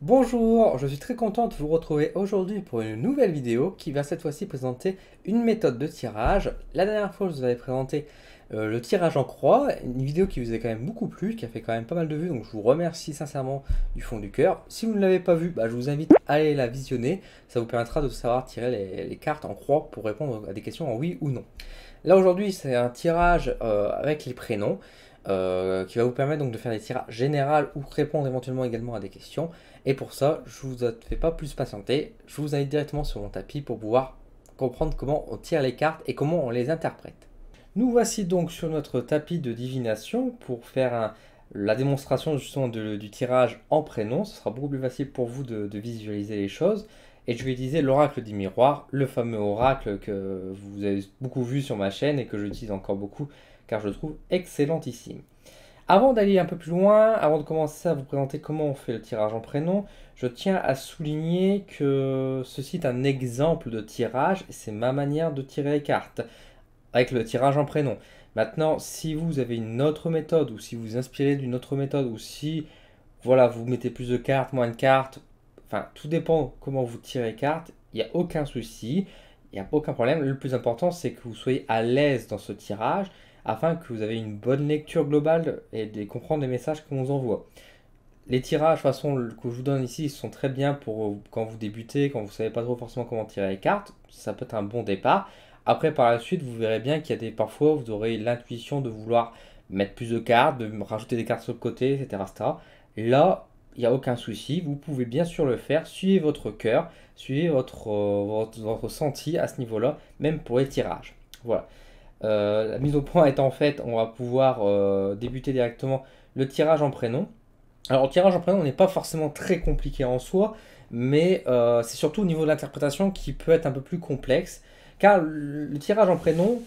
Bonjour, je suis très content de vous retrouver aujourd'hui pour une nouvelle vidéo qui va cette fois-ci présenter une méthode de tirage. La dernière fois, je vous avais présenté le tirage en croix, une vidéo qui vous a quand même beaucoup plu, qui a fait quand même pas mal de vues, donc je vous remercie sincèrement du fond du cœur. Si vous ne l'avez pas vue, je vous invite à aller la visionner, ça vous permettra de savoir tirer les cartes en croix pour répondre à des questions en oui ou non. Là aujourd'hui, c'est un tirage avec les prénoms. Qui va vous permettre donc de faire des tirages généraux ou répondre éventuellement également à des questions. Et pour ça, je vous fais pas plus patienter, je vous invite directement sur mon tapis pour pouvoir comprendre comment on tire les cartes et comment on les interprète. Nous voici donc sur notre tapis de divination pour faire la démonstration justement du tirage en prénom. Ce sera beaucoup plus facile pour vous de visualiser les choses. Et je vais utiliser l'oracle du miroir, le fameux oracle que vous avez beaucoup vu sur ma chaîne et que j'utilise encore beaucoup car je le trouve excellentissime. Avant d'aller un peu plus loin, avant de commencer à vous présenter comment on fait le tirage en prénom, je tiens à souligner que ceci est un exemple de tirage, c'est ma manière de tirer les cartes, avec le tirage en prénom. Maintenant, si vous avez une autre méthode, ou si vous vous inspirez d'une autre méthode, ou si voilà, vous mettez plus de cartes, moins de cartes, enfin, tout dépend comment vous tirez les cartes, il n'y a aucun souci, il n'y a aucun problème. Le plus important, c'est que vous soyez à l'aise dans ce tirage, afin que vous ayez une bonne lecture globale et de comprendre les messages qu'on vous envoie. Les tirages, de toute façon, que je vous donne ici, sont très bien pour quand vous débutez, quand vous ne savez pas trop forcément comment tirer les cartes. Ça peut être un bon départ. Après, par la suite, vous verrez bien qu'il y a parfois, vous aurez l'intuition de vouloir mettre plus de cartes, de rajouter des cartes sur le côté, etc. etc. Là, il n'y a aucun souci. Vous pouvez bien sûr le faire. Suivez votre cœur, suivez votre ressenti à ce niveau-là, même pour les tirages. Voilà. La mise au point étant faite, on va pouvoir débuter directement le tirage en prénom. Alors, le tirage en prénom n'est pas forcément très compliqué en soi, mais c'est surtout au niveau de l'interprétation qui peut être un peu plus complexe, car le tirage en prénom,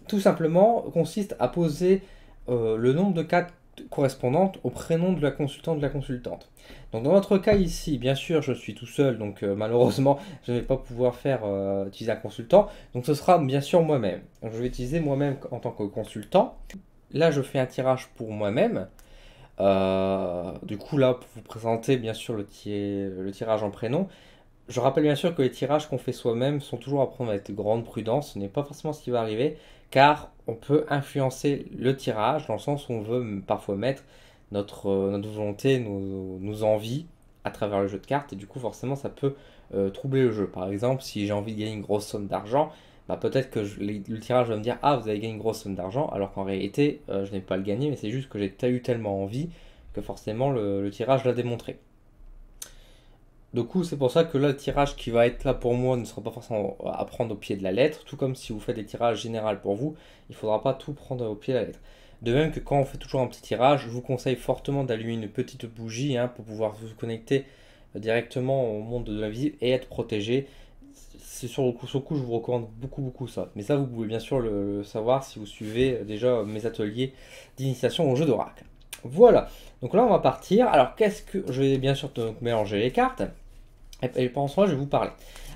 tout simplement, consiste à poser le nombre de cartes correspondantes au prénom de la consultante de la consultante. Donc dans notre cas ici, bien sûr, je suis tout seul, donc malheureusement, je ne vais pas pouvoir faire utiliser un consultant. Donc ce sera bien sûr moi-même. Je vais utiliser moi-même en tant que consultant. Là, je fais un tirage pour moi-même. Du coup, là, pour vous présenter bien sûr le tirage en prénom, je rappelle bien sûr que les tirages qu'on fait soi-même sont toujours à prendre avec grande prudence. Ce n'est pas forcément ce qui va arriver, car on peut influencer le tirage dans le sens où on veut parfois mettre notre volonté, nos envies à travers le jeu de cartes, et du coup, forcément, ça peut troubler le jeu. Par exemple, si j'ai envie de gagner une grosse somme d'argent, peut-être que le tirage va me dire ah, vous avez gagné une grosse somme d'argent, alors qu'en réalité, je n'ai pas le gagné, mais c'est juste que j'ai eu tellement envie que forcément le tirage l'a démontré. Du coup, c'est pour ça que là, le tirage qui va être là pour moi ne sera pas forcément à prendre au pied de la lettre, tout comme si vous faites des tirages généraux pour vous, il ne faudra pas tout prendre au pied de la lettre. De même que quand on fait toujours un petit tirage, je vous conseille fortement d'allumer une petite bougie pour pouvoir vous connecter directement au monde de la vie et être protégé. C'est sur le coup, je vous recommande beaucoup ça. Mais ça, vous pouvez bien sûr le savoir si vous suivez déjà mes ateliers d'initiation au jeu d'oracle. Voilà, donc là on va partir. Alors qu'est-ce que je vais bien sûr mélanger les cartes. Et pendant ce temps, je vais vous parler.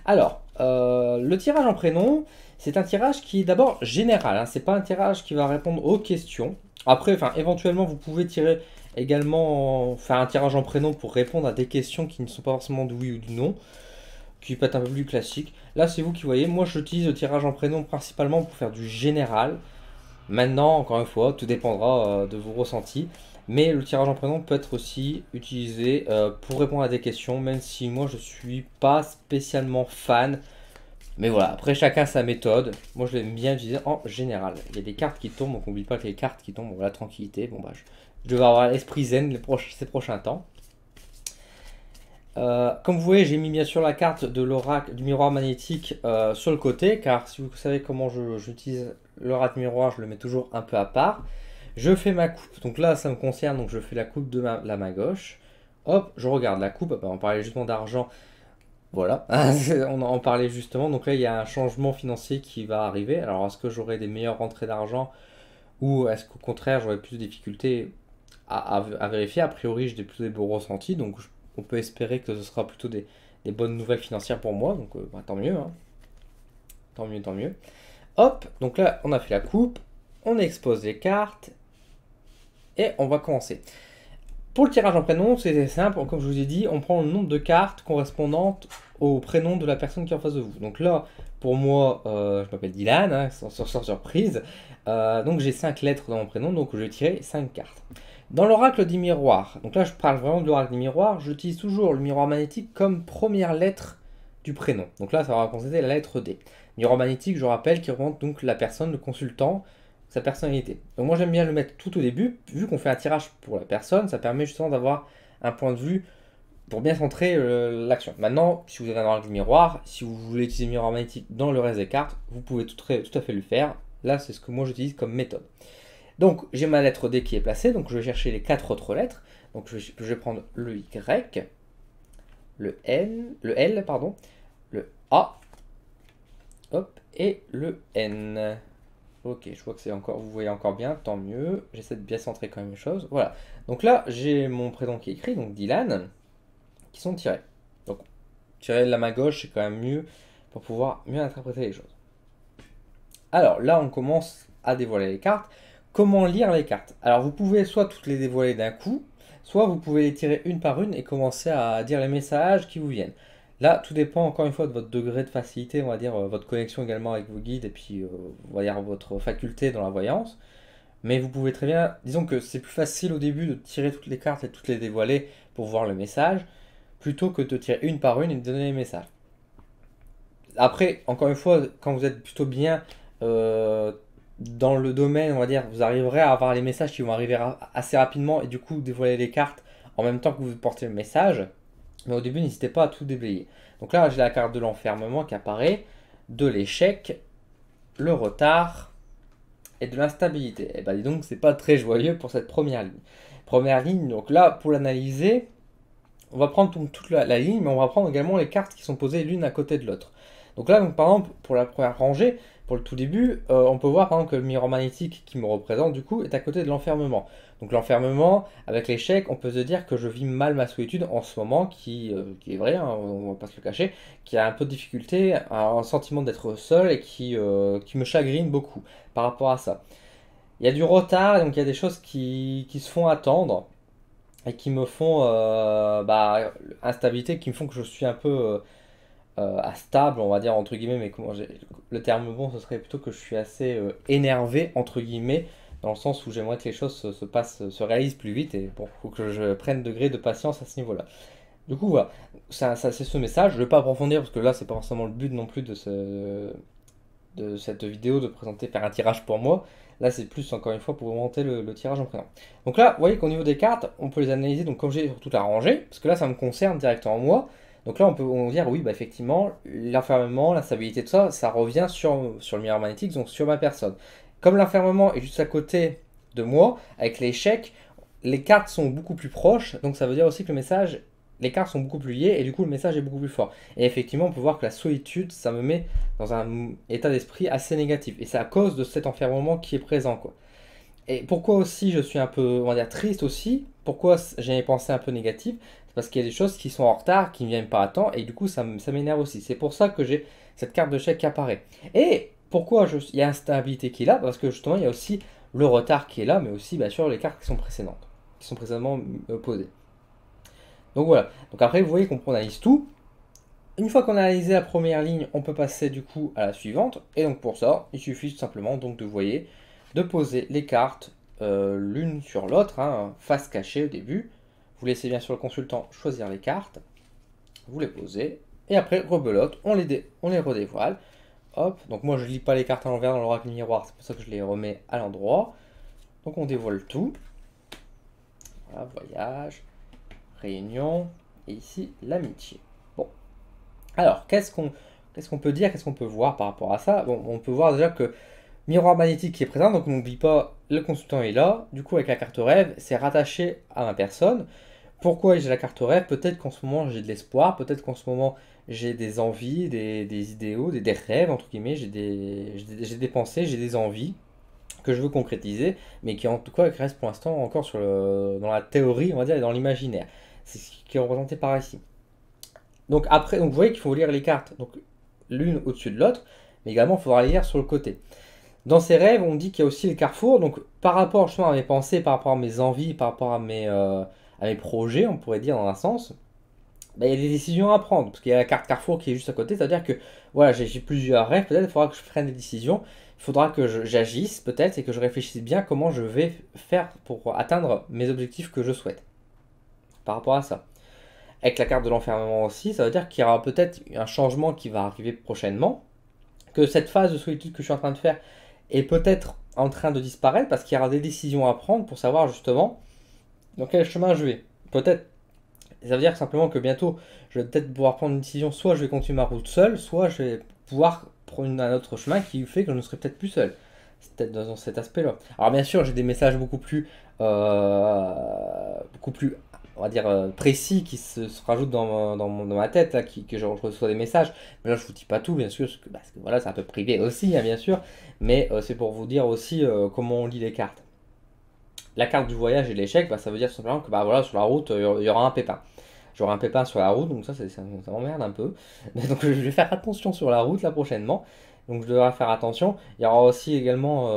Alors, le tirage en prénom, c'est un tirage qui est d'abord général. C'est pas un tirage qui va répondre aux questions. Après, éventuellement, vous pouvez tirer également, faire un tirage en prénom pour répondre à des questions qui ne sont pas forcément de oui ou de non, qui peut être un peu plus classique. Là, c'est vous qui voyez. Moi, j'utilise le tirage en prénom principalement pour faire du général. Maintenant, encore une fois, tout dépendra de vos ressentis. Mais le tirage en prénom peut être aussi utilisé pour répondre à des questions, même si moi je suis pas spécialement fan. Mais voilà, après chacun sa méthode. Moi je l'aime bien utiliser en général. Il y a des cartes qui tombent, donc n'oublie pas que les cartes qui tombent, la tranquillité. Je vais avoir l'esprit zen ces prochains temps. Comme vous voyez, j'ai mis bien sûr la carte de l'oracle du miroir magnétique sur le côté, car si vous savez comment j'utilise l'oracle miroir, je le mets toujours un peu à part. Je fais ma coupe, donc là ça me concerne, donc je fais la coupe de la main gauche. Hop, je regarde la coupe, on parlait justement d'argent, voilà, on en parlait justement, donc là il y a un changement financier qui va arriver. Alors est-ce que j'aurai des meilleures rentrées d'argent ou est-ce qu'au contraire j'aurai plus de difficultés à vérifier? A priori j'ai plus des beaux ressentis, donc on peut espérer que ce sera plutôt des bonnes nouvelles financières pour moi, donc tant mieux, hein. Tant mieux. Hop, donc là on a fait la coupe, on expose les cartes et on va commencer. Pour le tirage en prénom, c'est simple, comme je vous ai dit, on prend le nombre de cartes correspondantes au prénom de la personne qui est en face de vous. Donc là, pour moi, je m'appelle Dylan, hein, sans surprise. Donc j'ai 5 lettres dans mon prénom, donc je vais tirer 5 cartes. Dans l'oracle des miroirs, donc là je parle vraiment de l'oracle des miroirs, j'utilise toujours le miroir magnétique comme première lettre du prénom. Donc là, ça va représenter la lettre D. Miroir magnétique, je rappelle, qui représente donc la personne, le consultant, sa personnalité. Donc moi j'aime bien le mettre tout au début, vu qu'on fait un tirage pour la personne, ça permet justement d'avoir un point de vue pour bien centrer l'action. Maintenant, si vous avez un oracle du miroir, si vous voulez utiliser le miroir magnétique dans le reste des cartes, vous pouvez tout à fait le faire. Là, c'est ce que moi j'utilise comme méthode. Donc j'ai ma lettre D qui est placée, donc je vais chercher les 4 autres lettres. Donc je vais prendre le Y, le L, pardon, le A, hop, et le N. Ok, je vois que c'est encore, vous voyez encore bien, tant mieux. J'essaie de bien centrer quand même les choses. Voilà. Donc là, j'ai mon prénom qui est écrit, donc Dylan, qui sont tirés. Donc, tirer de la main gauche, c'est quand même mieux pour pouvoir mieux interpréter les choses. Alors là, on commence à dévoiler les cartes. Comment lire les cartes? Alors, vous pouvez soit toutes les dévoiler d'un coup, soit vous pouvez les tirer une par une et commencer à dire les messages qui vous viennent. Là, tout dépend encore une fois de votre degré de facilité, on va dire votre connexion également avec vos guides et puis on va dire votre faculté dans la voyance. Mais vous pouvez très bien, disons que c'est plus facile au début de tirer toutes les cartes et toutes les dévoiler pour voir le message, plutôt que de tirer une par une et de donner les messages. Après, encore une fois, quand vous êtes plutôt bien dans le domaine, on va dire, vous arriverez à avoir les messages qui vont arriver assez rapidement et du coup dévoiler les cartes en même temps que vous portez le message. Mais au début, n'hésitez pas à tout déblayer. Donc là, j'ai la carte de l'enfermement qui apparaît, de l'échec, le retard et de l'instabilité. Et bien dis donc, c'est pas très joyeux pour cette première ligne. Première ligne, donc là, pour l'analyser, on va prendre toute la ligne, mais on va prendre également les cartes qui sont posées l'une à côté de l'autre. Donc là, donc, par exemple, pour la première rangée, pour le tout début, on peut voir par exemple que le miroir magnétique qui me représente du coup est à côté de l'enfermement. Donc l'enfermement, avec l'échec, on peut se dire que je vis mal ma solitude en ce moment, qui est vrai, hein, on va pas se le cacher, qui a un peu de difficulté, un sentiment d'être seul et qui me chagrine beaucoup par rapport à ça. Il y a du retard, donc il y a des choses qui se font attendre et qui me font instabilité, qui me font que je suis un peu instable, on va dire entre guillemets, mais le terme bon, ce serait plutôt que je suis assez énervé entre guillemets, dans le sens où j'aimerais que les choses se réalisent plus vite et bon, faut que je prenne degré de patience à ce niveau-là. Du coup, voilà, c'est ce message. Je ne vais pas approfondir parce que là, c'est pas forcément le but non plus de cette vidéo de faire un tirage pour moi. Là, c'est plus encore une fois pour monter le tirage en prénom. Donc là, vous voyez qu'au niveau des cartes, on peut les analyser. Donc, comme j'ai sur toute la rangée, parce que là, ça me concerne directement moi. Donc là, on peut dire oui, bah effectivement, l'enfermement, la stabilité, tout ça, ça revient sur le miroir magnétique, donc sur ma personne. Comme l'enfermement est juste à côté de moi, avec l'échec, les cartes sont beaucoup plus proches, donc ça veut dire aussi que le message, les cartes sont beaucoup plus liées, et du coup le message est beaucoup plus fort. Et effectivement, on peut voir que la solitude, ça me met dans un état d'esprit assez négatif. Et c'est à cause de cet enfermement qui est présent, quoi. Et pourquoi aussi je suis un peu, on va dire, triste aussi, pourquoi j'ai une pensée un peu négative, c'est parce qu'il y a des choses qui sont en retard, qui ne viennent pas à temps, et du coup ça m'énerve aussi. C'est pour ça que j'ai cette carte de chèque qui apparaît. Et pourquoi il y a l'instabilité qui est là? Parce que justement il y a aussi le retard qui est là, mais aussi bien sûr les cartes qui sont précédentes, qui sont précédemment posées. Donc voilà, donc après vous voyez qu'on analyse tout. Une fois qu'on a analysé la première ligne, on peut passer du coup à la suivante. Et donc pour ça, il suffit tout simplement donc de, vous voyez, de poser les cartes l'une sur l'autre, hein, face cachée au début. Vous laissez bien sûr le consultant choisir les cartes. Vous les posez. Et après, rebelote, on les redévoile. Hop, donc moi je lis pas les cartes à l'envers dans l'oracle miroir, c'est pour ça que je les remets à l'endroit. Donc on dévoile tout. Voilà, voyage, réunion, et ici l'amitié. Bon. Alors, qu'est-ce qu'on peut dire, qu'est-ce qu'on peut voir par rapport à ça? Bon, on peut voir déjà que miroir magnétique qui est présent, donc n'oublie pas, le consultant est là. Du coup, avec la carte rêve, c'est rattaché à ma personne. Pourquoi j'ai la carte rêve? Peut-être qu'en ce moment j'ai de l'espoir, peut-être qu'en ce moment j'ai des envies, des idéaux, des rêves, entre guillemets, j'ai des pensées, j'ai des envies que je veux concrétiser, mais qui en tout cas restent pour l'instant encore dans la théorie, on va dire, et dans l'imaginaire. C'est ce qui est représenté par ici. Donc après, donc vous voyez qu'il faut lire les cartes, donc l'une au-dessus de l'autre, mais également il faudra les lire sur le côté. Dans ces rêves, on dit qu'il y a aussi le carrefour. Donc, par rapport justement à mes pensées, par rapport à mes envies, par rapport à mes projets, on pourrait dire dans un sens, bah, il y a des décisions à prendre. Parce qu'il y a la carte carrefour qui est juste à côté. C'est-à-dire que voilà, j'ai plusieurs rêves. Peut-être il faudra que je prenne des décisions. Il faudra que j'agisse peut-être et que je réfléchisse bien comment je vais faire pour atteindre mes objectifs que je souhaite. Par rapport à ça. Avec la carte de l'enfermement aussi, ça veut dire qu'il y aura peut-être un changement qui va arriver prochainement. Que cette phase de solitude que je suis en train de faire est peut-être en train de disparaître parce qu'il y aura des décisions à prendre pour savoir justement dans quel chemin je vais. Peut-être, ça veut dire simplement que bientôt, je vais peut-être pouvoir prendre une décision, soit je vais continuer ma route seul, soit je vais pouvoir prendre un autre chemin qui fait que je ne serai peut-être plus seul. C'est peut-être dans cet aspect-là. Alors bien sûr, j'ai des messages beaucoup plus, on va dire, précis qui se rajoutent dans ma tête, là, que je reçois des messages. Mais là, je vous dis pas tout, bien sûr, parce que voilà, c'est un peu privé aussi, hein, bien sûr. Mais c'est pour vous dire aussi comment on lit les cartes. La carte du voyage et de l'échec, bah, ça veut dire simplement que bah, voilà, sur la route, il y aura un pépin. J'aurai un pépin sur la route, donc ça m'emmerde un peu. Donc je vais faire attention sur la route là prochainement. Donc je devrais faire attention. Il y aura aussi également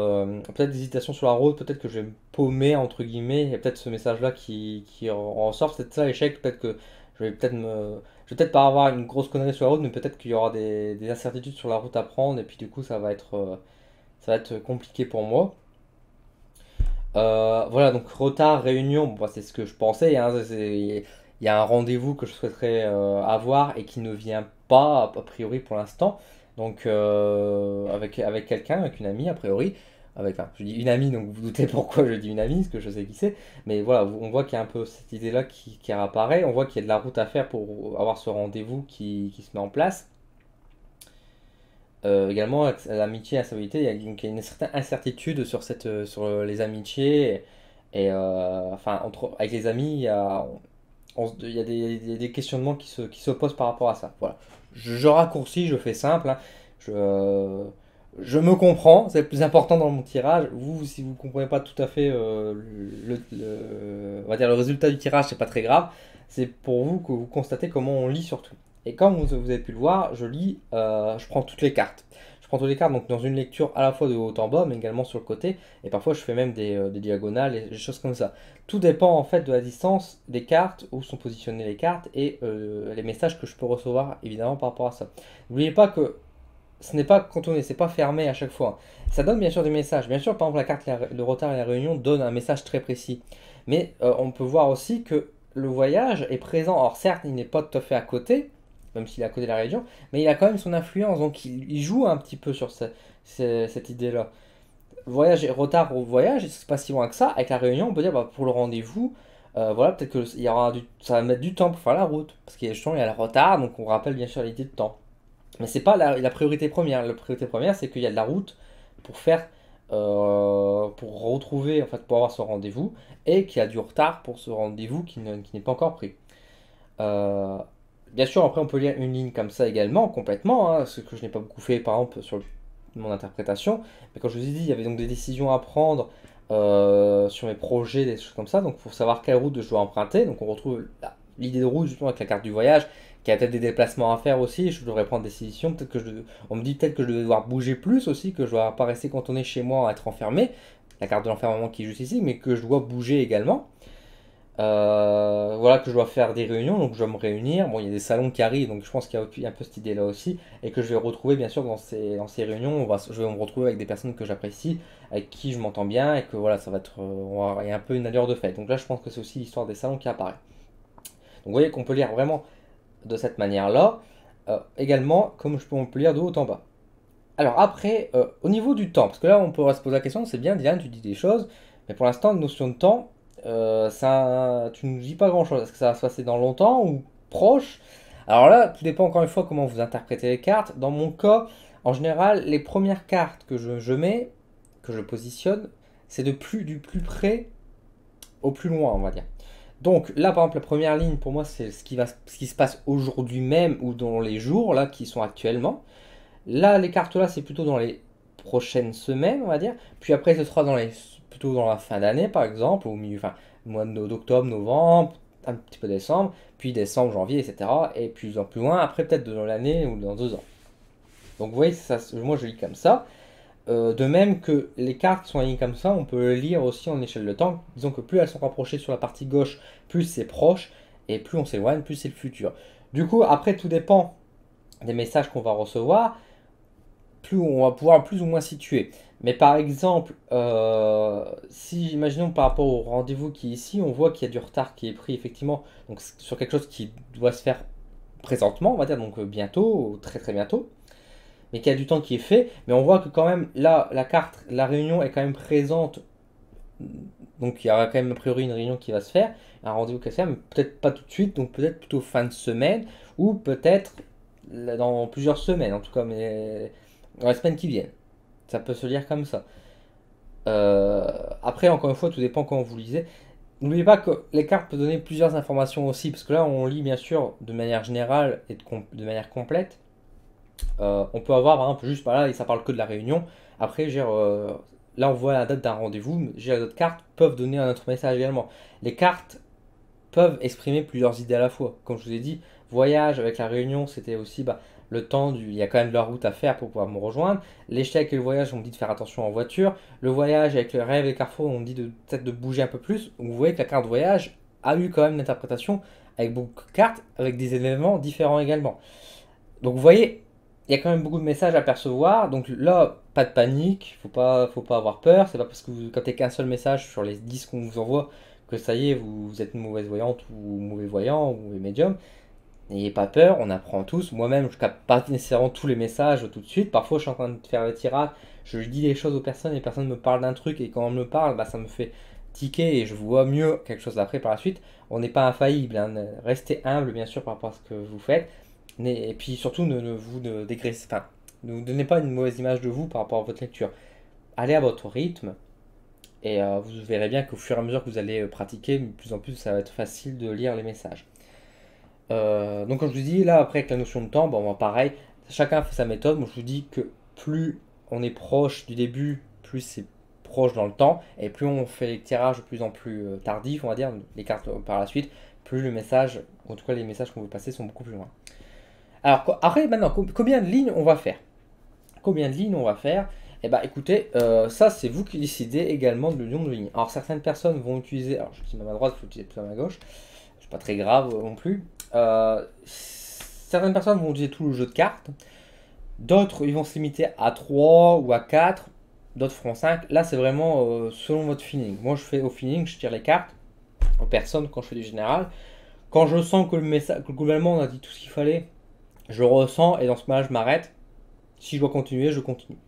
peut-être des hésitations sur la route, peut-être que je vais me paumer entre guillemets. Il y a peut-être ce message-là qui ressort. C'est ça l'échec, peut-être que je vais peut-être me. Je vais peut-être pas avoir une grosse connerie sur la route, mais peut-être qu'il y aura des incertitudes sur la route à prendre, et puis du coup ça va être compliqué pour moi. Voilà, donc retard, réunion, bon, bah, c'est ce que je pensais, hein, il y a un rendez-vous que je souhaiterais avoir et qui ne vient pas, a priori pour l'instant. Donc avec quelqu'un, avec une amie, a priori. Enfin, je dis une amie, donc vous vous doutez pourquoi je dis une amie, parce que je sais qui c'est. Mais voilà, on voit qu'il y a un peu cette idée-là qui réapparaît. On voit qu'il y a de la route à faire pour avoir ce rendez-vous qui se met en place. Également, avec l'amitié et la stabilité, il y a une certaine incertitude sur les amitiés. Et enfin, avec les amis, il y a des questionnements qui se posent par rapport à ça. Voilà. Je raccourcis, je fais simple, hein. Je me comprends, c'est le plus important dans mon tirage. Vous, si vous ne comprenez pas tout à fait on va dire le résultat du tirage, c'est pas très grave. C'est pour vous que vous constatez comment on lit surtout. Et comme vous avez pu le voir, je prends toutes les cartes. Je prends toutes les cartes donc dans une lecture à la fois de haut en bas, mais également sur le côté. Et parfois, je fais même des diagonales et des choses comme ça. Tout dépend en fait de la distance des cartes, où sont positionnées les cartes et les messages que je peux recevoir évidemment par rapport à ça. N'oubliez pas que ce n'est pas cantonné, c'est pas fermé à chaque fois. Ça donne bien sûr des messages. Bien sûr, par exemple, la carte le retard et la réunion donne un message très précis. Mais on peut voir aussi que le voyage est présent. Alors certes, il n'est pas tout à fait à côté, même s'il est à côté de la région, mais il a quand même son influence. Donc il joue un petit peu sur cette idée-là. Voyage et retard au voyage, c'est pas si loin que ça. Avec la réunion, on peut dire bah, pour le rendez-vous, voilà, peut-être que ça va mettre du temps pour faire la route. Parce qu'il y a justement, il y a le retard, donc on rappelle bien sûr l'idée de temps. Mais c'est pas la priorité première. La priorité première, c'est qu'il y a de la route pour faire, pour retrouver, en fait, pour avoir ce rendez-vous, et qu'il y a du retard pour ce rendez-vous qui n'est pas encore pris. Euh, Bien sûr, après, on peut lire une ligne comme ça également, complètement, hein, ce que je n'ai pas beaucoup fait, par exemple, sur mon interprétation. Mais comme je vous ai dit, il y avait donc des décisions à prendre sur mes projets, des choses comme ça. Donc, pour savoir quelle route je dois emprunter, donc on retrouve l'idée de route justement avec la carte du voyage, qui a peut-être des déplacements à faire aussi. Je devrais prendre des décisions. On me dit peut-être que je vais devoir bouger plus aussi, que je ne dois pas rester cantonné chez moi à être enfermé. La carte de l'enfermement qui est juste ici, mais que je dois bouger également. Voilà, que je dois faire des réunions, donc je dois me réunir. Bon, il y a des salons qui arrivent, donc je pense qu'il y a un peu cette idée-là aussi, et que je vais retrouver bien sûr dans ces réunions. Je vais me retrouver avec des personnes que j'apprécie, avec qui je m'entends bien, et que voilà, ça va être, il y a un peu une allure de fête. Donc là, je pense que c'est aussi l'histoire des salons qui apparaît. Donc vous voyez qu'on peut lire vraiment de cette manière-là, également comme on peut lire de haut en bas. Alors après, au niveau du temps, parce que là, on pourrait se poser la question, c'est bien, Dylan, tu dis des choses, mais pour l'instant, notion de temps. Tu ne nous dis pas grand-chose. Est-ce que ça va se passer dans longtemps ou proche? Alors là, tout dépend encore une fois comment vous interprétez les cartes. Dans mon cas, en général, les premières cartes que je mets, que je positionne, c'est du plus près au plus loin, on va dire. Donc là, par exemple, la première ligne, pour moi, c'est ce qui se passe aujourd'hui même ou dans les jours là qui sont actuellement. Là, les cartes là, c'est plutôt dans les prochaines semaines, on va dire. Puis après, ce sera plutôt dans la fin d'année, par exemple, au milieu, enfin, mois d'octobre, novembre, un petit peu décembre, puis décembre, janvier, etc. Et puis plus loin, après peut-être dans l'année ou dans 2 ans. Donc vous voyez, moi je lis comme ça. De même que les cartes qui sont alignées comme ça, on peut les lire aussi en échelle de temps. Disons que plus elles sont rapprochées sur la partie gauche, plus c'est proche, et plus on s'éloigne, plus c'est le futur. Du coup, après, tout dépend des messages qu'on va recevoir, plus on va pouvoir plus ou moins situer. Mais par exemple, si imaginons par rapport au rendez-vous qui est ici, on voit qu'il y a du retard qui est pris effectivement donc, sur quelque chose qui doit se faire présentement, on va dire, donc bientôt, très très bientôt, mais qu'il y a du temps qui est fait, mais on voit que quand même là, la carte, la réunion est quand même présente, donc il y aura quand même a priori une réunion qui va se faire, un rendez-vous qui va se faire, mais peut-être pas tout de suite, donc peut-être plutôt fin de semaine, ou peut-être dans plusieurs semaines en tout cas, mais dans la semaine qui vient. Ça peut se lire comme ça. Après, encore une fois, tout dépend comment vous lisez. N'oubliez pas que les cartes peuvent donner plusieurs informations aussi, parce que là, on lit bien sûr de manière générale et de manière complète. On peut avoir, par exemple, juste par là, et ça parle que de la réunion. Après, là, on voit la date d'un rendez-vous, mais les autres cartes peuvent donner un autre message également. Les cartes peuvent exprimer plusieurs idées à la fois. Comme je vous ai dit, voyage avec la réunion, c'était aussi le temps il y a quand même de la route à faire pour pouvoir me rejoindre. L'échec et le voyage, on me dit de faire attention en voiture. Le voyage avec le rêve et le carrefour, on me dit peut-être de bouger un peu plus. Vous voyez que la carte voyage a eu quand même une interprétation avec beaucoup de cartes, avec des événements différents également. Donc vous voyez, il y a quand même beaucoup de messages à percevoir. Donc là, pas de panique, faut pas avoir peur. C'est pas parce que vous captez qu'un seul message sur les 10 qu'on vous envoie que ça y est, vous êtes une mauvaise voyante ou mauvais voyant ou mauvais médium. N'ayez pas peur, on apprend tous. Moi-même, je capte pas nécessairement tous les messages tout de suite. Parfois, je suis en train de faire le tirage, je dis des choses aux personnes et les personnes me parlent d'un truc et quand on me parle, ça me fait tiquer et je vois mieux quelque chose après par la suite. On n'est pas infaillible, hein. Restez humble bien sûr par rapport à ce que vous faites. Et puis surtout, ne dégraissez, enfin, ne vous donnez pas une mauvaise image de vous par rapport à votre lecture. Allez à votre rythme et vous verrez bien qu'au fur et à mesure que vous allez pratiquer, de plus en plus, ça va être facile de lire les messages. Donc comme je vous dis, là après avec la notion de temps, pareil, chacun fait sa méthode. Moi je vous dis que plus on est proche du début, plus c'est proche dans le temps, et plus on fait les tirages de plus en plus tardifs, on va dire, les cartes par la suite, plus le message, en tout cas les messages qu'on veut passer sont beaucoup plus loin. Alors après maintenant, combien de lignes on va faire? Combien de lignes on va faire? Eh bien écoutez, ça c'est vous qui décidez également de l'union de lignes. Alors certaines personnes vont utiliser, alors je dis à ma droite, il faut utiliser plus à ma gauche, c'est pas très grave non plus. Certaines personnes vont utiliser tout le jeu de cartes, d'autres ils vont se limiter à 3 ou à 4, d'autres feront 5. Là c'est vraiment selon votre feeling. Moi je fais au feeling, je tire les cartes aux personnes quand je fais du général. Quand je sens que le message, que globalement on a dit tout ce qu'il fallait, je ressens et dans ce moment-là je m'arrête. Si je dois continuer, je continue.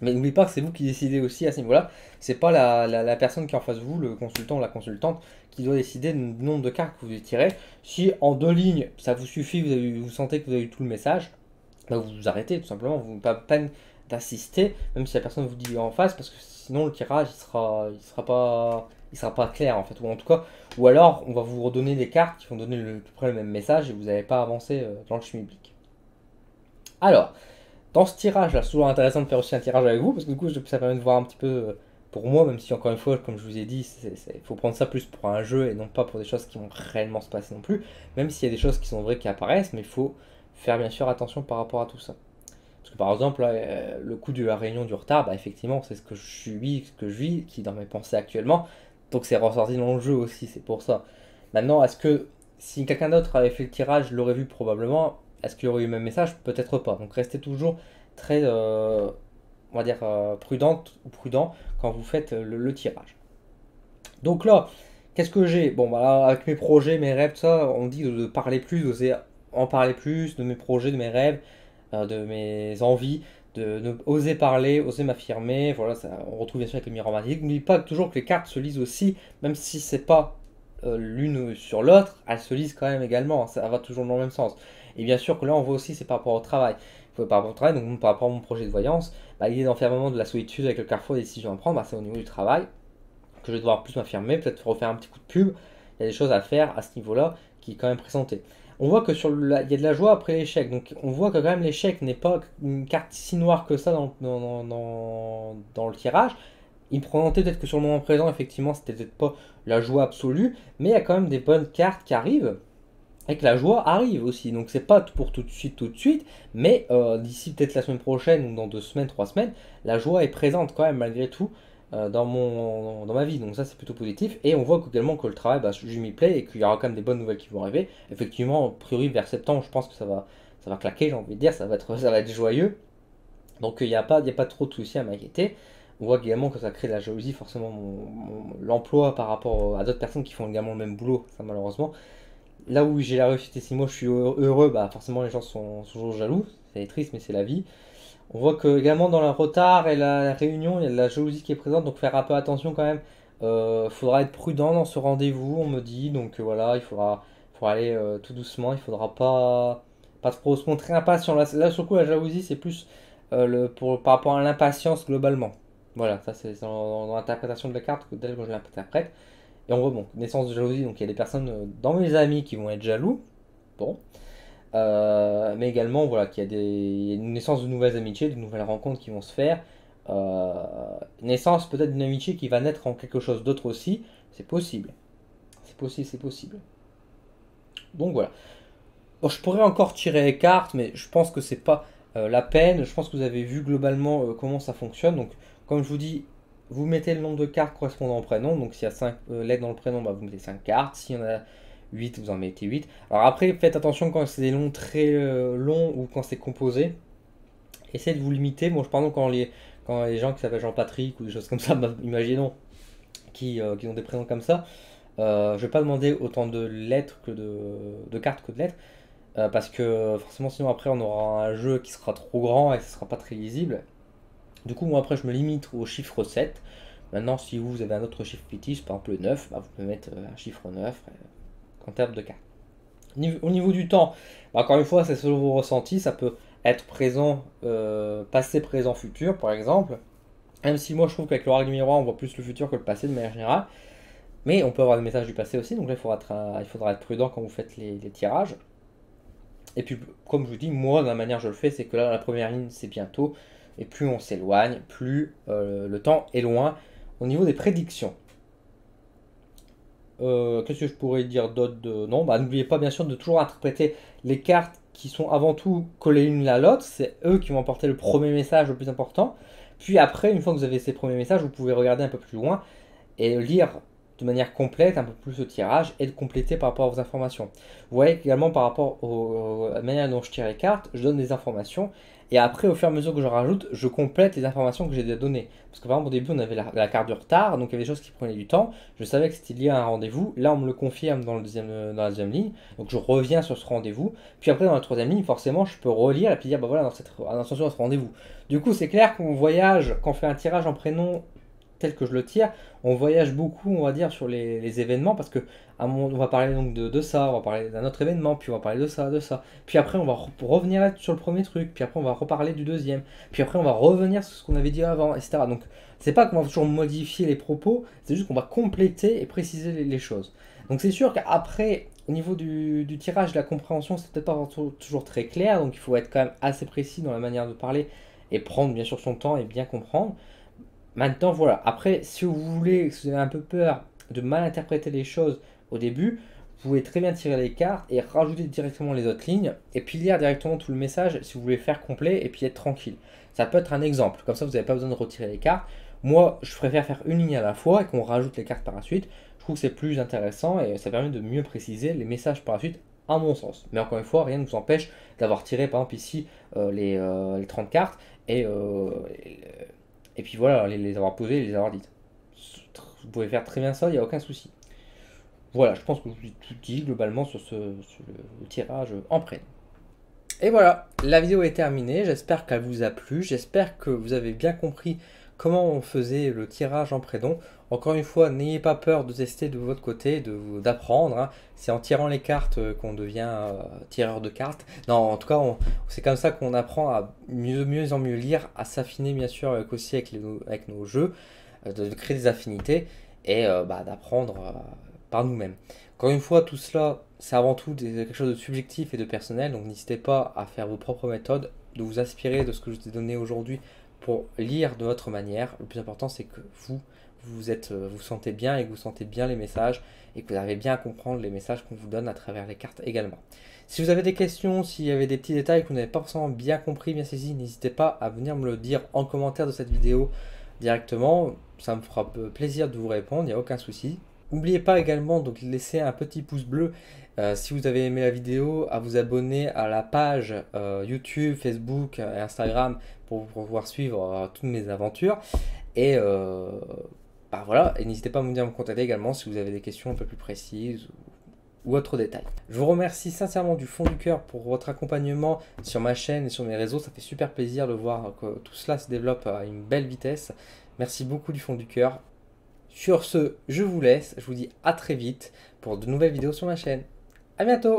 Mais n'oubliez pas que c'est vous qui décidez aussi à ce niveau-là. C'est pas la personne qui est en face de vous, le consultant ou la consultante, qui doit décider du nombre de cartes que vous tirez. Si en 2 lignes, ça vous suffit, vous sentez que vous avez eu tout le message, vous vous arrêtez tout simplement. Vous n'avez pas peine d'assister, même si la personne vous dit en face, parce que sinon le tirage il sera pas clair en fait. Ou en tout cas, ou alors on va vous redonner des cartes qui vont donner à peu près le même message et vous n'allez pas avancer dans le schmilblick. Alors, dans ce tirage là, c'est toujours intéressant de faire aussi un tirage avec vous parce que du coup ça permet de voir un petit peu pour moi, même si encore une fois, comme je vous ai dit, il faut prendre ça plus pour un jeu et non pas pour des choses qui vont réellement se passer non plus, même s'il y a des choses qui sont vraies qui apparaissent, mais il faut faire bien sûr attention par rapport à tout ça. Parce que par exemple, là, le coup de la réunion du retard, effectivement, c'est ce que je suis, ce que je vis, qui est dans mes pensées actuellement, donc c'est ressorti dans le jeu aussi, c'est pour ça. Maintenant, est-ce que si quelqu'un d'autre avait fait le tirage, je l'aurais vu probablement. Est-ce qu'il y aurait eu le même message? Peut-être pas. Donc restez toujours très, on va dire, prudente ou prudent quand vous faites le tirage. Donc là, qu'est-ce que j'ai? Bon, là, avec mes projets, mes rêves, tout ça, on dit de parler plus, d'oser en parler plus, de mes projets, de mes rêves, de mes envies, de oser parler, oser m'affirmer. Voilà, ça, on retrouve bien sûr avec le miroir magique. N'oubliez pas toujours que les cartes se lisent aussi, même si c'est pas l'une sur l'autre, elles se lisent quand même également. Ça va toujours dans le même sens. Et bien sûr que là, on voit aussi, c'est par rapport au travail. Par rapport au travail, donc par rapport à mon projet de voyance, l'idée d'enfermement de la solitude avec le carrefour des décisions à prendre, c'est au niveau du travail que je vais devoir plus m'affirmer, peut-être refaire un petit coup de pub. Il y a des choses à faire à ce niveau-là qui est quand même présenté. On voit que il y a de la joie après l'échec. Donc on voit que quand même l'échec n'est pas une carte si noire que ça dans le tirage. Il me présentait peut-être que sur le moment présent, effectivement, c'était peut-être pas la joie absolue, mais il y a quand même des bonnes cartes qui arrivent. et que la joie arrive aussi. Donc c'est pas pour tout de suite, mais d'ici peut-être la semaine prochaine ou dans 2 semaines, 3 semaines, la joie est présente quand même malgré tout dans ma vie. Donc ça c'est plutôt positif. Et on voit également que le travail, bah, je m'y plais et qu'il y aura quand même des bonnes nouvelles qui vont arriver. Effectivement, a priori vers septembre, je pense que ça va claquer, j'ai envie de dire, ça va être joyeux. Donc il y a pas trop de soucis à m'inquiéter. On voit également que ça crée de la jalousie, forcément l'emploi par rapport à d'autres personnes qui font également le même boulot, ça malheureusement. Là où j'ai la réussite et si moi je suis heureux, bah forcément les gens sont toujours jaloux. C'est triste, mais c'est la vie. On voit que également dans le retard et la réunion, il y a de la jalousie qui est présente, donc faire un peu attention quand même. Faudra être prudent dans ce rendez-vous, on me dit. Donc voilà, faudra aller tout doucement. Il faudra pas trop se montrer impatient. Là sur le coup, la jalousie, c'est plus par rapport à l'impatience globalement. Voilà, ça c'est dans l'interprétation de la carte, tel que je l'interprète. Et on voit, bon, naissance de jalousie, donc il y a des personnes dans mes amis qui vont être jaloux. Bon. Mais également, voilà, il y a une naissance de nouvelles amitiés, de nouvelles rencontres qui vont se faire. Euh, Naissance peut-être d'une amitié qui va naître en quelque chose d'autre aussi. C'est possible. C'est possible, c'est possible. Donc voilà. Bon, je pourrais encore tirer les cartes, mais je pense que c'est pas la peine. Je pense que vous avez vu globalement comment ça fonctionne. Donc, comme je vous dis, vous mettez le nombre de cartes correspondant au prénom. Donc, s'il y a 5 lettres dans le prénom, bah, vous mettez 5 cartes. S'il y en a 8, vous en mettez 8. Alors après, faites attention quand c'est des noms très longs ou quand c'est composé. Essayez de vous limiter. Moi, par exemple, quand les gens qui s'appellent Jean-Patrick ou des choses comme ça, bah, imaginons, qui ont des prénoms comme ça, je vais pas demander autant de lettres de cartes que de lettres. Parce que forcément, sinon après, on aura un jeu qui sera trop grand et ce sera pas très lisible. Du coup, moi après, je me limite au chiffre 7. Maintenant, si vous avez un autre chiffre fictif, par exemple le 9, bah, vous pouvez mettre un chiffre 9 en termes de cartes. Au niveau du temps, bah, encore une fois, c'est selon vos ressentis. Ça peut être présent, passé, présent, futur, par exemple. Même si moi, je trouve qu'avec le règle du miroir, on voit plus le futur que le passé de manière générale. Mais on peut avoir des messages du passé aussi. Donc là, il faudra être prudent quand vous faites les tirages. Et puis, comme je vous dis, moi, de la manière dont je le fais, c'est que là, la première ligne, c'est bientôt. Et plus on s'éloigne, plus le temps est loin. Au niveau des prédictions, qu'est-ce que je pourrais dire d'autre Non, bah, n'oubliez pas, bien sûr, de toujours interpréter les cartes qui sont avant tout collées l'une à l'autre. C'est eux qui vont apporter le premier message le plus important. Puis après, une fois que vous avez ces premiers messages, vous pouvez regarder un peu plus loin et lire de manière complète un peu plus le tirage et de compléter par rapport aux informations. Vous voyez également par rapport à la manière dont je tire les cartes, je donne des informations et après au fur et à mesure que je rajoute, je complète les informations que j'ai déjà données. Parce que par exemple au début on avait la carte du retard, donc il y avait des choses qui prenaient du temps, je savais que c'était lié à un rendez-vous, là on me le confirme dans la deuxième ligne, donc je reviens sur ce rendez-vous, puis après dans la troisième ligne forcément je peux relire et puis dire bah voilà attention à ce rendez-vous. Du coup c'est clair qu'on voyage, quand on fait un tirage en prénom tel que je le tire, on voyage beaucoup, on va dire, sur les événements parce que à un moment, on va parler donc de ça, on va parler d'un autre événement, puis on va parler de ça, de ça. Puis après, on va revenir sur le premier truc, puis après, on va reparler du deuxième, puis après, on va revenir sur ce qu'on avait dit avant, etc. Donc, c'est pas qu'on va toujours modifier les propos, c'est juste qu'on va compléter et préciser les choses. Donc, c'est sûr qu'après, au niveau du tirage, de la compréhension, c'est peut-être pas toujours très clair, donc il faut être quand même assez précis dans la manière de parler et prendre bien sûr son temps et bien comprendre. Maintenant, voilà. Après, si vous voulez, si vous avez un peu peur de mal interpréter les choses au début, vous pouvez très bien tirer les cartes et rajouter directement les autres lignes et puis lire directement tout le message si vous voulez faire complet et puis être tranquille. Ça peut être un exemple. Comme ça, vous n'avez pas besoin de retirer les cartes. Moi, je préfère faire une ligne à la fois et qu'on rajoute les cartes par la suite. Je trouve que c'est plus intéressant et ça permet de mieux préciser les messages par la suite, à mon sens. Mais encore une fois, rien ne vous empêche d'avoir tiré, par exemple, ici les 30 cartes et et puis voilà, les avoir posées et les avoir dites. Vous pouvez faire très bien ça, il n'y a aucun souci. Voilà, je pense que je vous ai tout dit globalement sur le tirage en prénom. Et voilà, la vidéo est terminée, j'espère qu'elle vous a plu, j'espère que vous avez bien compris comment on faisait le tirage en prénom. Encore une fois, n'ayez pas peur de tester de votre côté, d'apprendre, hein. C'est en tirant les cartes qu'on devient tireur de cartes. Non, en tout cas, c'est comme ça qu'on apprend à mieux en mieux lire, à s'affiner bien sûr aussi avec nos jeux, de créer des affinités et d'apprendre par nous-mêmes. Encore une fois, tout cela, c'est avant tout quelque chose de subjectif et de personnel, donc n'hésitez pas à faire vos propres méthodes, de vous inspirer de ce que je vous ai donné aujourd'hui pour lire de votre manière. Le plus important, c'est que vous vous sentez bien et que vous sentez bien les messages et que vous arrivez bien à comprendre les messages qu'on vous donne à travers les cartes également. Si vous avez des questions, s'il y avait des petits détails que vous n'avez pas forcément bien compris, bien saisi, n'hésitez pas à venir me le dire en commentaire de cette vidéo directement. Ça me fera plaisir de vous répondre, il n'y a aucun souci. N'oubliez pas également donc de laisser un petit pouce bleu si vous avez aimé la vidéo, à vous abonner à la page YouTube, Facebook et Instagram pour pouvoir suivre toutes mes aventures. Et voilà, et n'hésitez pas à me contacter également si vous avez des questions un peu plus précises ou autres détails. Je vous remercie sincèrement du fond du cœur pour votre accompagnement sur ma chaîne et sur mes réseaux. Ça fait super plaisir de voir que tout cela se développe à une belle vitesse. Merci beaucoup du fond du cœur. Sur ce, je vous laisse. Je vous dis à très vite pour de nouvelles vidéos sur ma chaîne. À bientôt!